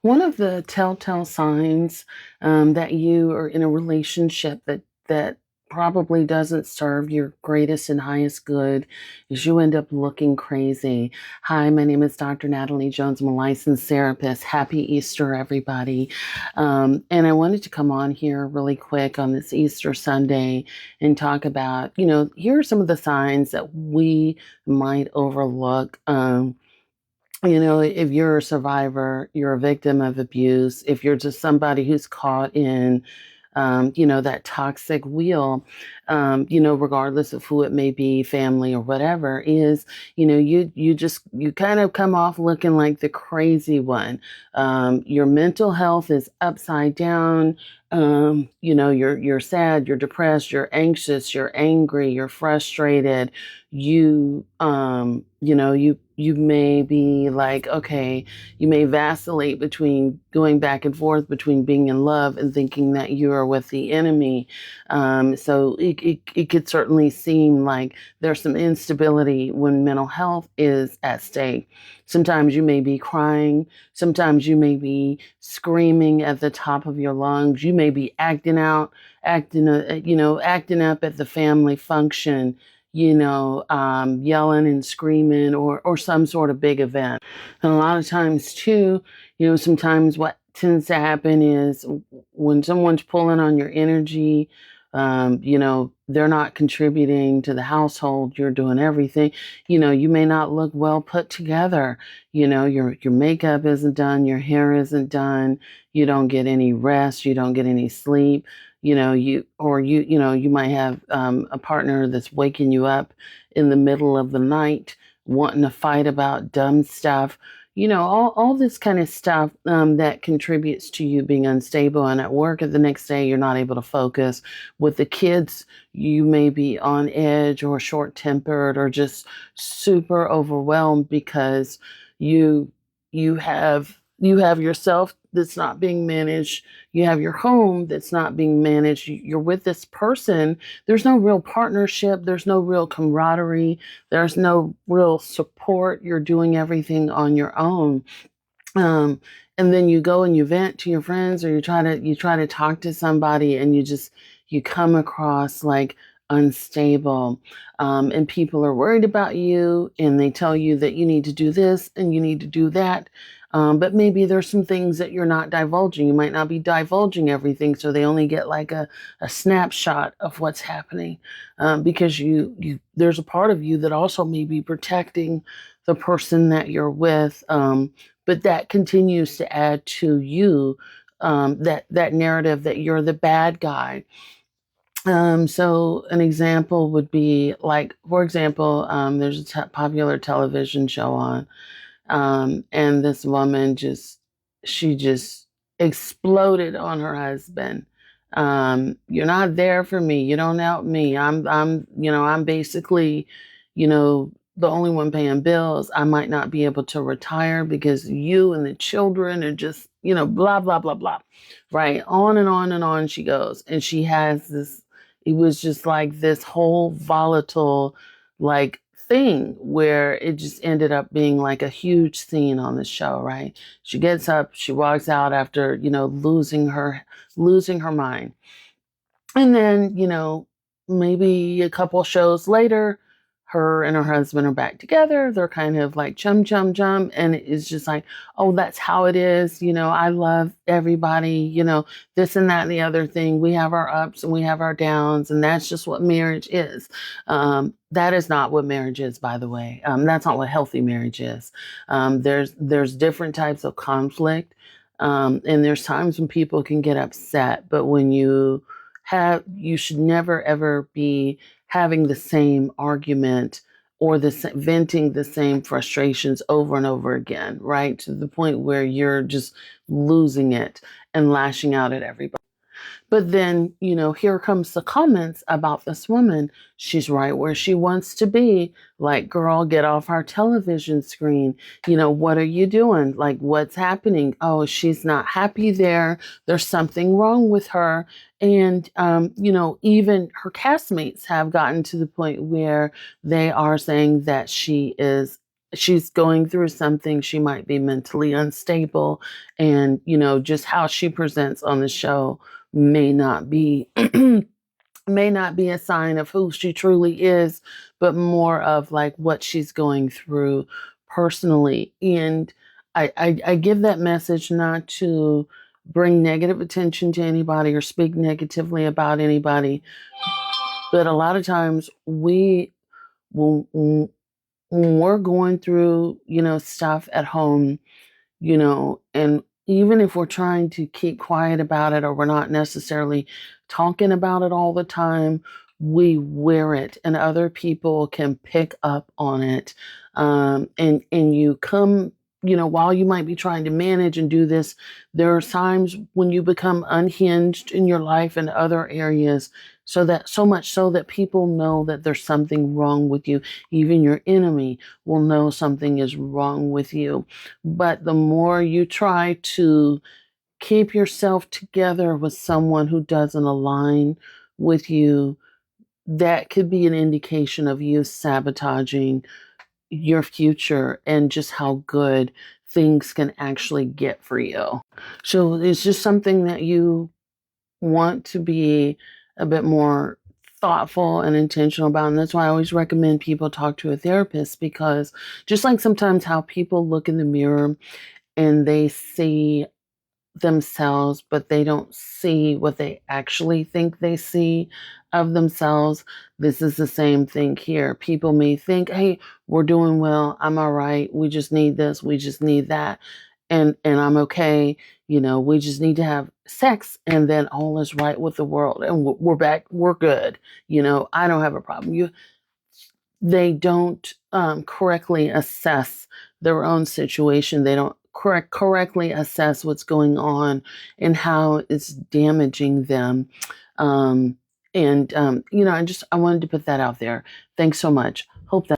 One of the telltale signs that you are in a relationship that probably doesn't serve your greatest and highest good is you end up looking crazy. Hi, my name is Dr. Natalie Jones. I'm a licensed therapist. Happy Easter, everybody. And I wanted to come on here really quick on this Easter Sunday and talk about, here are some of the signs that we might overlook. If you're a survivor, you're a victim of abuse, if you're just somebody who's caught in, that toxic wheel, regardless of who it may be, family or whatever, is, you kind of come off looking like the crazy one. Your mental health is upside down. You're sad, you're depressed, you're anxious, you're angry, you're frustrated. You may be like, okay, you may vacillate between going back and forth between being in love and thinking that you are with the enemy. So it could certainly seem like there's some instability when mental health is at stake. Sometimes you may be crying. Sometimes you may be screaming at the top of your lungs. You may be acting up at the family function, yelling and screaming or some sort of big event. And a lot of times too, sometimes what tends to happen is when someone's pulling on your energy, they're not contributing to the household. You're doing everything. You may not look well put together. Your makeup isn't done. Your hair isn't done. You don't get any rest. You don't get any sleep. You might have a partner that's waking you up in the middle of the night wanting to fight about dumb stuff. All this kind of stuff that contributes to you being unstable. And at work at the next day, you're not able to focus. With the kids, you may be on edge or short tempered or just super overwhelmed because you you have yourself that's not being managed. You have your home that's not being managed. You're with this person. There's no real partnership. There's no real camaraderie. There's no real support. You're doing everything on your own. Um, and then you go and you vent to your friends, or you try to talk to somebody, and you come across like unstable. And people are worried about you, and they tell you that you need to do this and you need to do that. But maybe there's some things that you're not divulging. You might not be divulging everything, so they only get like a snapshot of what's happening, because there's a part of you that also may be protecting the person that you're with. But that continues to add to you, that narrative that you're the bad guy. So an example would be like, for example, there's a popular television show on, and this woman she just exploded on her husband. You're not there for me. You don't help me. I'm basically, the only one paying bills. I might not be able to retire because you and the children are just, blah, blah, blah, blah. Right. On and on and on she goes. And she has this, it was just like this whole volatile, like, thing where it just ended up being like a huge scene on the show, right? She gets up, she walks out after, losing her mind. And then, maybe a couple shows later, her and her husband are back together. They're kind of like chum, chum, chum. And it's just like, oh, that's how it is. I love everybody, this and that and the other thing. We have our ups and we have our downs. And that's just what marriage is. That is not what marriage is, by the way. That's not what healthy marriage is. There's different types of conflict. And there's times when people can get upset. But when you should never ever be having the same argument or venting the same frustrations over and over again, right? To the point where you're just losing it and lashing out at everybody. But then, here comes the comments about this woman. She's right where she wants to be. Like, girl, get off our television screen. What are you doing? Like, what's happening? Oh, she's not happy there. There's something wrong with her. And, even her castmates have gotten to the point where they are saying that she is she's going through something. She might be mentally unstable, and just how she presents on the show may not be may not be a sign of who she truly is, but more of like what she's going through personally. And I give that message not to bring negative attention to anybody or speak negatively about anybody, but a lot of times when we're going through, stuff at home, and even if we're trying to keep quiet about it, or we're not necessarily talking about it all the time, we wear it and other people can pick up on it. And you come, while you might be trying to manage and do this, there are times when you become unhinged in your life and other areas, so much so that people know that there's something wrong with you. Even your enemy will know something is wrong with you. But the more you try to keep yourself together with someone who doesn't align with you, that could be an indication of you sabotaging your future and just how good things can actually get for you. So it's just something that you want to be a bit more thoughtful and intentional about. And that's why I always recommend people talk to a therapist, because just like sometimes how people look in the mirror and they see themselves, but they don't see what they actually think they see of themselves. This is the same thing here. People may think, hey, we're doing well. I'm all right. We just need this. We just need that. And I'm okay. We just need to have sex and then all is right with the world. And we're back. We're good. I don't have a problem. They don't correctly assess their own situation. They don't correctly assess what's going on and how it's damaging them. And I wanted to put that out there. Thanks so much. Hope that.